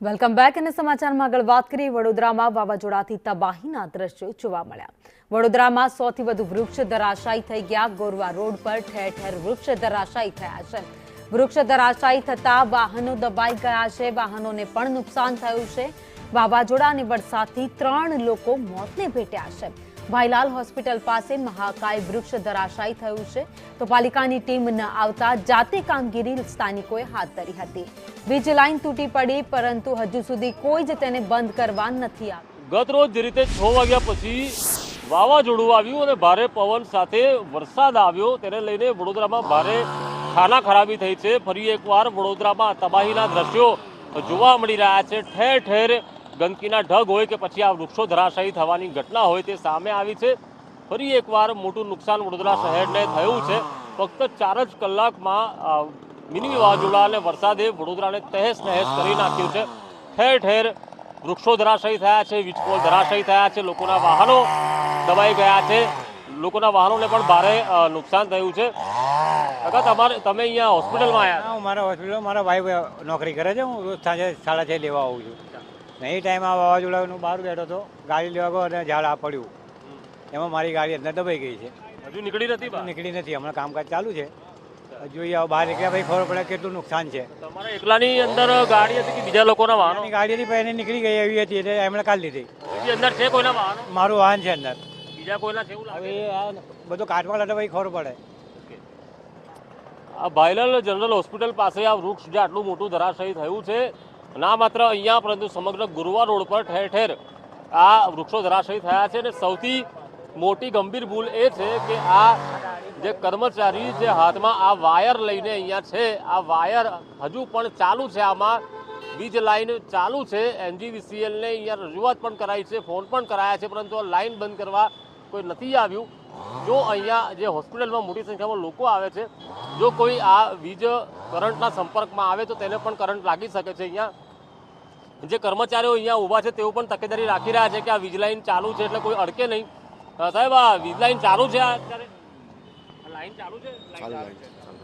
Welcome back અને સમાચારમાં આગળ વાત કરીએ વડોદરામાં વાવાઝોડાથી તબાહીના દ્રશ્યો જોવા મળ્યા। વડોદરામાં 100 થી વધુ વૃક્ષ ધરાશાયી થઈ ગયા। ગોરવા રોડ પર ઠેર ઠેર વૃક્ષ ધરાશાયી થયા છે। વૃક્ષ ધરાશાયી થતા વાહનો દબાઈ ગયા છે, વાહનોને પણ નુકસાન થયું છે। વાવાઝોડા અને વરસાદથી 3 લોકો મોતને ભેટ્યા છે। ભાઈલાલ હોસ્પિટલ પાસે મહાકાય વૃક્ષ ધરાશાયી થયું છે, તો પાલિકાની ટીમ ન આવતા જાતે કામગીરી સ્થાનિકોએ હાથ ધરી હતી। વીજ લાઈન તૂટી પડી, પરંતુ હજુ સુધી કોઈ જ તેને બંધ કરવા નથી આવ્યું। ગત રોજ જે રીતે 6 વાગ્યા પછી વાવાઝોડું આવ્યું અને ભારે પવન સાથે વરસાદ આવ્યો, તેને લઈને વડોદરામાં ભારે ખાના ખરાબી થઈ છે। ફરી એકવાર વડોદરામાં તબાહીના દ્રશ્યો જોવા મળી રહ્યા છે। ઠેર ઠેર ગંદકીના ઢગ હોય કે પછી આ વૃક્ષો ધરાશાયી થવાની ઘટના હોય તે સામે આવી છે। ફરી એકવાર મોટું નુકસાન વડોદરા શહેરને થયું છે। ફક્ત 4 જ કલાકમાં મિની વાવાઝોડા અને વરસાદે વડોદરાને તહેસ નહેસ કરી નાખ્યું છે। ઠેર ઠેર વૃક્ષો ધરાશાયી થયા છે, વીજપોલ ધરાશાયી થયા છે, લોકોના વાહનો દબાઈ ગયા છે, લોકોના વાહનોને પણ ભારે નુકસાન થયું છે। તમે અહીંયા હોસ્પિટલમાં આવ્યા? મારા હોસ્પિટલ મારા ભાઈ નોકરી કરે છે, હું રોજ સાંજે 6:30 લેવા આવું છું। નહીં ટાઈમ આ વાવાઝોડાનું બહાર બેઠો હતો, ગાડી લેવા ગયો અને ઝાડ આ પડ્યું, એમાં મારી ગાડી અંદર દબાઈ ગઈ છે। હજુ નીકળી નથી? નીકળી નથી, હમણાં કામકાજ ચાલુ છે। જોઈએ બહાર નીકળ્યા પછી ખબર પડે કેટલું નુકસાન છે। તમારા એકલાની અંદર ગાડી હતી કે બીજા લોકોના વાહનો? ગાડી હતી પણ એને નીકળી ગઈ એવી હતી એટલે એમણે કાઢી લીધી। હજી અંદર છે કોઈના વાહનો? મારું વાહન છે અંદર, બીજા કોઈના છે એવું લાગે? હવે આ બધું કાઢવા લાગે પછી ખબર પડે। આ ભાઈલાલ જનરલ હોસ્પિટલ પાસે આ વૃક્ષ જે આટલું મોટું ધરાશાયી થયું છે, ના માત્ર અહીંયા પરંતુ સમગ્ર ગુરવા રોડ પર ઠેર ઠેર આ વૃક્ષો ધરાશાયી થયા છે। અને સૌથી મોટી ગંભીર ભૂલ એ છે કે આ જે કર્મચારી જે હાથમાં આ વાયર લઈને અહીંયા છે, આ વાયર હજુ પણ ચાલુ છે, આમાં વીજ લાઈન ચાલુ છે। NGVCLને અહીંયા રજૂઆત પણ કરાઈ છે, ફોન પણ કરાયા છે, પરંતુ આ લાઈન બંધ કરવા કોઈ નથી આવ્યું। જો અહીંયા જે હોસ્પિટલમાં મોટી સંખ્યામાં લોકો આવે છે, જો કોઈ આ વીજ કરંટના સંપર્કમાં આવે તો તેને પણ કરંટ લાગી શકે છે। અહીંયા જે કર્મચારીઓ અહીંયા ઊભા છે તેઓ પણ તકેદારી રાખી રહ્યા છે કે આ વીજ લાઈન ચાલુ છે એટલે કોઈ અડકે નહીં। સાહેબ, આ વીજ લાઈન ચાલુ છે? અત્યારે લાઈન ચાલુ છે?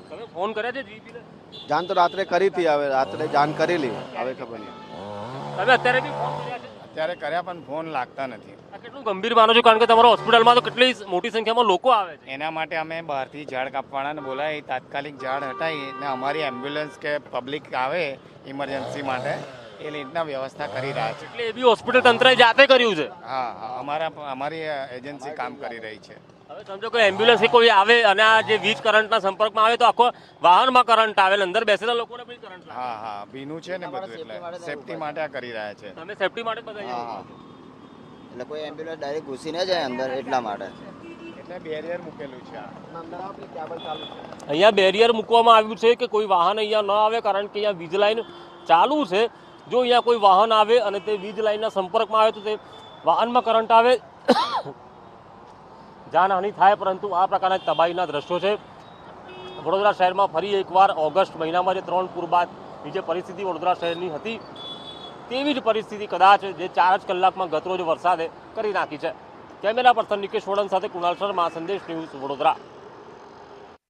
તમે ફોન કર્યા છે જીપીને? જાણ તો રાત્રે કરી હતી, હવે રાત્રે જાણ કરેલી, હવે ખબર નહીં। તમે અત્યારે બી ફોન કર્યા છે? અત્યારે કર્યા પણ ફોન લાગતા નથી। આ કેટલું ગંભીર માનો છો? કારણ કે તમારા હોસ્પિટલમાં તો કેટલી મોટી સંખ્યામાં લોકો આવે છે। એના માટે અમે બહારથી ઝાડ કાપવાના બોલાવી, તાત્કાલિક ઝાડ હટાવી ને અમારી એમ્બ્યુલન્સ કે પબ્લિક આવે ઇમરજન્સી માટે એ રીતના વ્યવસ્થા કરી રહ્યા છે। એટલે એ બી હોસ્પિટલ તંત્રએ જાતે કર્યું છે? હા, અમારી એજન્સી કામ કરી રહી છે। હવે સમજો કે એમ્બ્યુલન્સ કે કોઈ આવે અને આ જે વીજ કરંટના સંપર્કમાં આવે તો આખો વાહનમાં કરંટ આવે, અંદર બેસેલા લોકોને બી કરંટ લાગે। હા, ભીનું છે ને બધું, એટલે સેફટી માટે આ કરી રહ્યા છે। તમે સેફટી માટે બધા? એટલે કોઈ એમ્બ્યુલન્સ ડાયરેક્ટ ઘૂસી ન જાય અંદર, એટલા માટે એટલે બેરિયર મૂકેલું છે। અહીંયા બેરિયર મૂકવામાં આવ્યું છે કે કોઈ વાહન અહીંયા ન આવે, કારણ કે અહીંયા વીજ લાઈન ચાલુ છે। જો અહીંયા કોઈ વાહન આવે અને તે વીજ લાઈનના સંપર્કમાં આવે તો તે વાહનમાં કરંટ આવે, જાનહાનિ થાય। પરંતુ આ પ્રકારના તબાહીના દ્રશ્યો છે વડોદરા શહેરમાં। ફરી એકવાર ઓગસ્ટ મહિનામાં જે 3 પૂર બાદની જે પરિસ્થિતિ વડોદરા શહેરની હતી તેવી જ પરિસ્થિતિ કદાચ જે 4 જ કલાકમાં ગતરોજ વરસાદે કરી નાખી છે। કેમેરા પર્સન નિકેશ વડન સાથે કુણાલ શર્મા, સંદેશ ન્યૂઝ, વડોદરા।